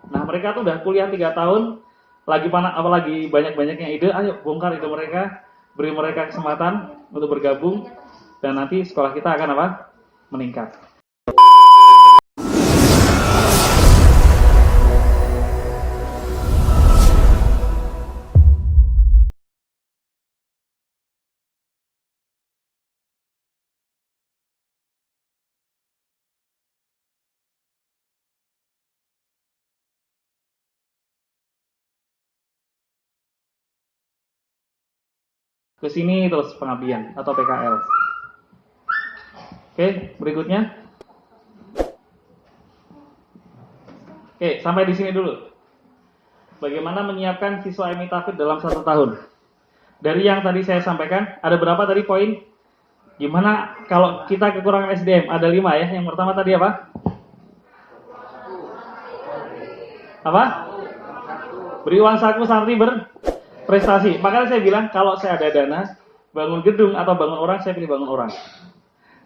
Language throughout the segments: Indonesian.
Nah, mereka tuh udah kuliah 3 tahun, lagi apalagi banyak-banyaknya ide, ayo bongkar ide mereka, beri mereka kesempatan untuk bergabung, dan nanti sekolah kita akan apa? Meningkat. Ke sini terus pengabdian atau PKL. Oke, berikutnya. Oke, sampai di sini dulu. Bagaimana menyiapkan siswa MI Tafid dalam 1 tahun? Dari yang tadi saya sampaikan, ada berapa tadi poin? Gimana kalau kita kekurangan SDM? Ada 5 ya. Yang pertama tadi apa? Apa? Beri uang saku santri berprestasi. Makanya saya bilang kalau saya ada dana, bangun gedung atau bangun orang, saya pilih bangun orang.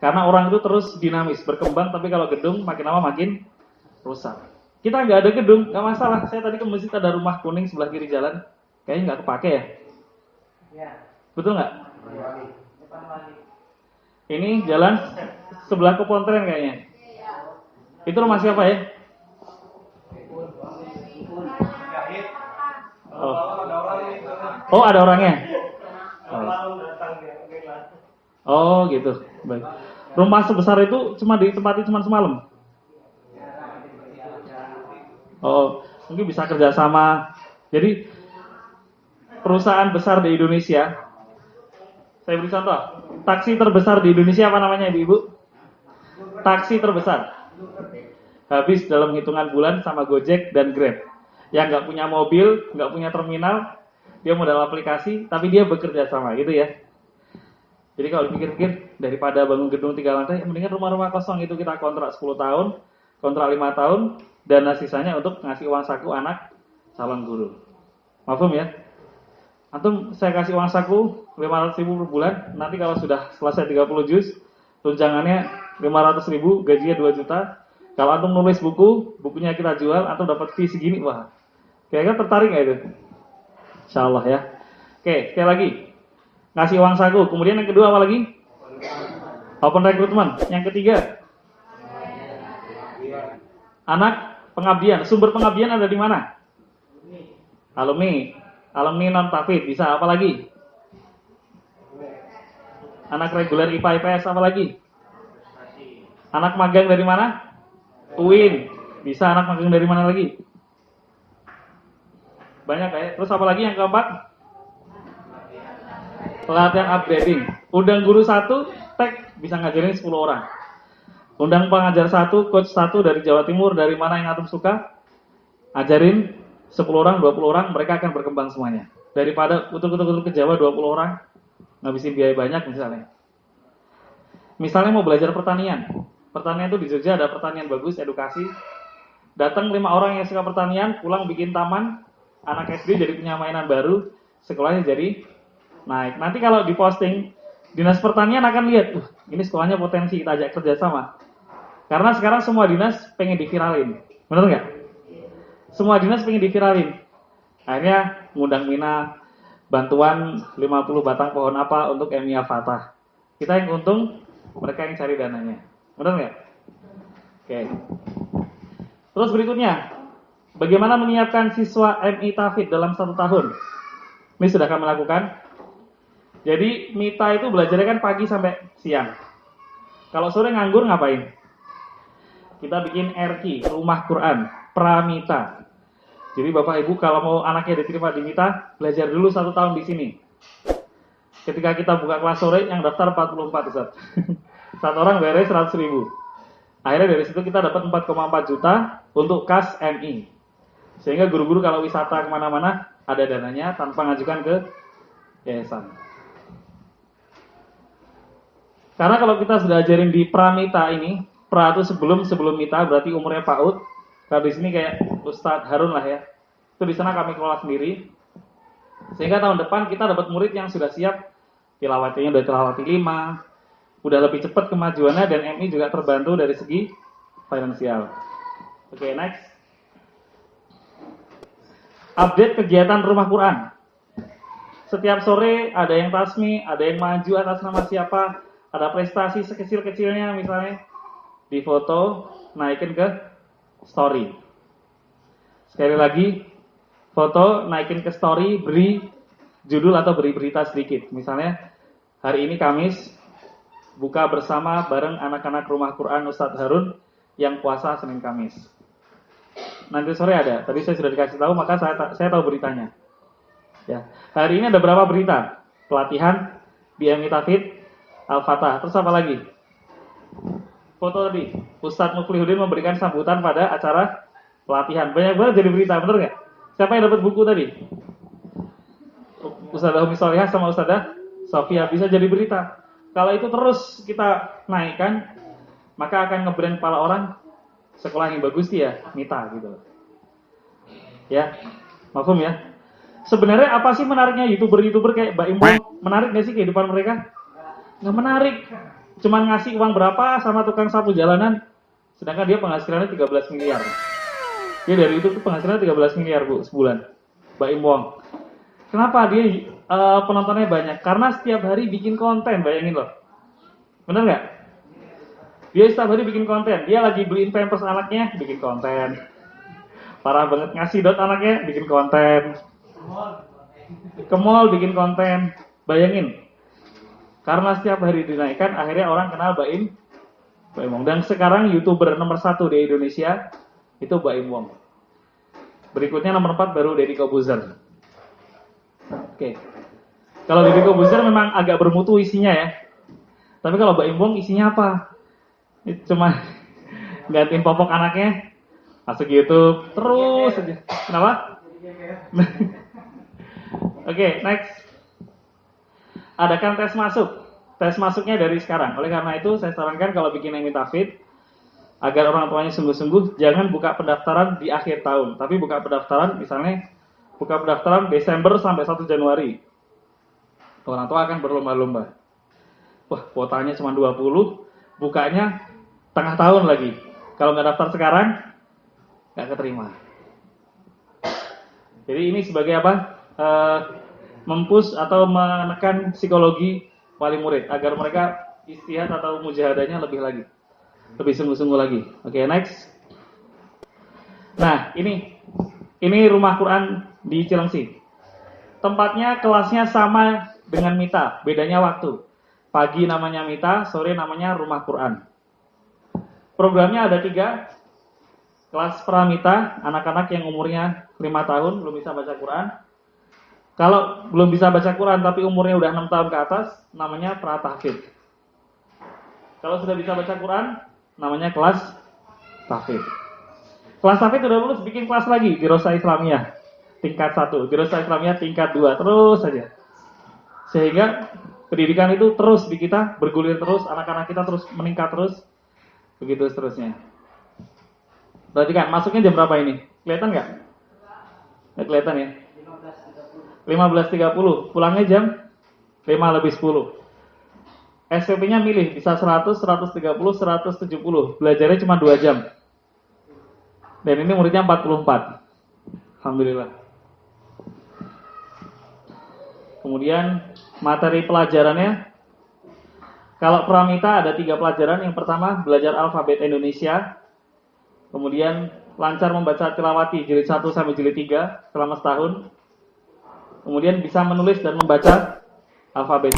Karena orang itu terus dinamis, berkembang, tapi kalau gedung makin lama makin rusak. Kita nggak ada gedung, nggak masalah. Saya tadi ke masjid ada rumah kuning sebelah kiri jalan, kayaknya nggak kepake ya? Ya. Betul nggak? Ini jalan sebelah Kepontren kayaknya. Itu rumah siapa ya? Oh, ada orangnya. Oh, gitu. Baik. Rumah sebesar itu cuma ditempati cuma semalam. Oh, mungkin bisa kerjasama. Jadi perusahaan besar di Indonesia, saya beri contoh, taksi terbesar di Indonesia apa namanya Ibu? Taksi terbesar. Habis dalam hitungan bulan sama Gojek dan Grab. Yang nggak punya mobil, nggak punya terminal, dia modal aplikasi, tapi dia bekerja sama, gitu ya. Jadi kalau dipikir-pikir, daripada bangun gedung 3 lantai, mendingan rumah-rumah kosong itu kita kontrak 10 tahun, kontrak 5 tahun, dan sisanya untuk ngasih uang saku anak calon guru. Mafhum ya? Antum saya kasih uang saku 500.000 per bulan, nanti kalau sudah selesai 30 juz, tunjangannya 500.000, gajinya 2 juta. Kalau antum nulis buku, bukunya kita jual, antum dapat fee segini, wah. Kira-kira tertarik nggak itu? Insyaallah ya. Oke, sekali lagi. Ngasih uang saku. Kemudian yang kedua apa lagi? Open recruitment. Yang ketiga, anak pengabdian. Sumber pengabdian ada di mana? Alumni non tafid. Bisa apa lagi? Anak reguler IPA IPS apa lagi? Anak magang dari mana? UIN. Bisa anak magang dari mana lagi? Banyak ya. Terus apa lagi yang keempat? Pelatihan upgrading. Undang guru 1, tek bisa ngajarin 10 orang. Undang pengajar 1, coach 1 dari Jawa Timur, dari mana yang antum suka, ajarin 10 orang, 20 orang, mereka akan berkembang semuanya. Daripada utuk-utuk ke Jawa 20 orang, ngabisin biaya banyak misalnya. Misalnya mau belajar pertanian. Pertanian itu di Jogja ada pertanian bagus, edukasi. Datang 5 orang yang suka pertanian, pulang bikin taman, anak SD jadi punya mainan baru, sekolahnya jadi naik. Nanti kalau diposting, dinas pertanian akan lihat, ini sekolahnya potensi, kita ajak kerjasama. Karena sekarang semua dinas pengen diviralin, bener nggak? Semua dinas pengen diviralin. Akhirnya ngundang Mina, bantuan 50 batang pohon apa untuk MIA Fatah. Kita yang untung, mereka yang cari dananya, bener nggak? Oke. Terus berikutnya, bagaimana menyiapkan siswa MI Tafid dalam 1 tahun? Ini sudah kami lakukan. Jadi Mita itu belajarnya kan pagi sampai siang. Kalau sore nganggur ngapain? Kita bikin RQ, Rumah Quran, Pramita. Jadi Bapak Ibu kalau mau anaknya diterima di Mita, belajar dulu 1 tahun di sini. Ketika kita buka kelas sore, yang daftar 44 Ustaz. 1 orang bayarnya 100.000. Akhirnya dari situ kita dapat 4,4 juta untuk kas MI. Sehingga guru-guru kalau wisata kemana-mana, ada dananya tanpa ngajukan ke yayasan. Karena kalau kita sudah ajarin di Pramita ini, pra itu sebelum Mita, berarti umurnya PAUD. Kalau di sini kayak Ustadz Harun lah ya. Itu di sana kami kelola sendiri. Sehingga tahun depan kita dapat murid yang sudah siap tilawatinya udah tilawati 5, udah lebih cepat kemajuannya dan MI juga terbantu dari segi finansial. Oke, next. Update kegiatan rumah Quran. Setiap sore ada yang tasmi, ada yang maju atas nama siapa, ada prestasi sekecil-kecilnya misalnya, difoto, naikin ke story. Sekali lagi, foto, naikin ke story, beri judul atau beri berita sedikit. Misalnya, hari ini Kamis, buka bersama bareng anak-anak rumah Quran Ustadz Harun yang puasa Senin Kamis. Nanti sore ada, tadi saya sudah dikasih tahu, maka saya tahu beritanya. Ya, hari ini ada berapa berita? Pelatihan, BMI Tafid, Al-Fatah, terus apa lagi? Foto tadi, Ustadz Muflihuddin memberikan sambutan pada acara pelatihan. Banyak banget jadi berita, bener nggak? Siapa yang dapat buku tadi? Ustadzah Umi Solihah sama Ustadzah Sofia, bisa jadi berita. Kalau itu terus kita naikkan, maka akan ngebrand kepala orang, sekolah yang bagus dia, Mita gitu. Ya, mafhum ya? Sebenarnya apa sih menariknya YouTuber kayak Mbak Imbo? Menarik nggak sih kehidupan mereka? Nggak menarik. Cuman ngasih uang berapa sama tukang sapu jalanan, sedangkan dia penghasilannya 13 miliar. Dia dari itu penghasilannya 13 miliar Bu sebulan. Mbak Imbo. Kenapa dia penontonnya banyak? Karena setiap hari bikin konten, bayangin loh. Bener nggak? Dia setiap hari bikin konten. Dia lagi beliin pampers anaknya, bikin konten. Parah banget, ngasih dot anaknya, bikin konten. Ke mall bikin konten. Bayangin. Karena setiap hari dinaikkan, akhirnya orang kenal Baim Wong. Dan sekarang YouTuber nomor 1 di Indonesia itu Baim Wong. Berikutnya nomor 4 baru Deddy Kobuzer. Oke. Kalau Deddy Kobuzer memang agak bermutu isinya ya. Tapi kalau Baim Wong isinya apa? Itu cuma gantiin popok anaknya, masuk YouTube terus aja. Kenapa? Oke, next. Adakan tes masuk. Tes masuknya dari sekarang. Oleh karena itu, saya sarankan kalau bikin MI Tafid, agar orang tuanya sungguh-sungguh, jangan buka pendaftaran di akhir tahun. Tapi buka pendaftaran, misalnya, buka pendaftaran Desember sampai 1 Januari. Orang tua akan berlomba-lomba. Wah, kuotanya cuma 20, bukanya tengah tahun lagi. Kalau nggak daftar sekarang, nggak keterima. Jadi ini sebagai apa? Mempush atau menekan psikologi wali murid agar mereka istihad atau mujahadahnya lebih sungguh-sungguh lagi. Oke, next. Nah, ini rumah Quran di Cilengsi. Tempatnya, kelasnya sama dengan Mita, bedanya waktu. Pagi namanya Mita, sore namanya rumah Quran. Programnya ada 3. Kelas Pramita, anak-anak yang umurnya 5 tahun belum bisa baca Quran. Kalau belum bisa baca Quran tapi umurnya udah 6 tahun ke atas, namanya Pratahfidz. Kalau sudah bisa baca Quran, namanya kelas Tahfidz. Kelas Tahfidz udah lulus, bikin kelas lagi di Rosa Islamiyah tingkat 1, di Rosa Islamiyah tingkat 2, terus saja. Sehingga pendidikan itu terus di kita bergulir terus, anak-anak kita terus meningkat terus, begitu seterusnya. Perhatikan, masuknya jam berapa ini? Kelihatan nggak? Nggak kelihatan ya? 15.30, pulangnya jam 5 lebih 10. SPP-nya milih, bisa 100, 130, 170. Belajarnya cuma 2 jam. Dan ini muridnya 44. Alhamdulillah. Kemudian materi pelajarannya, kalau Pramita ada 3 pelajaran. Yang pertama, belajar alfabet Indonesia. Kemudian lancar membaca tilawati jilid 1 sampai jilid 3 selama setahun. Kemudian bisa menulis dan membaca alfabet.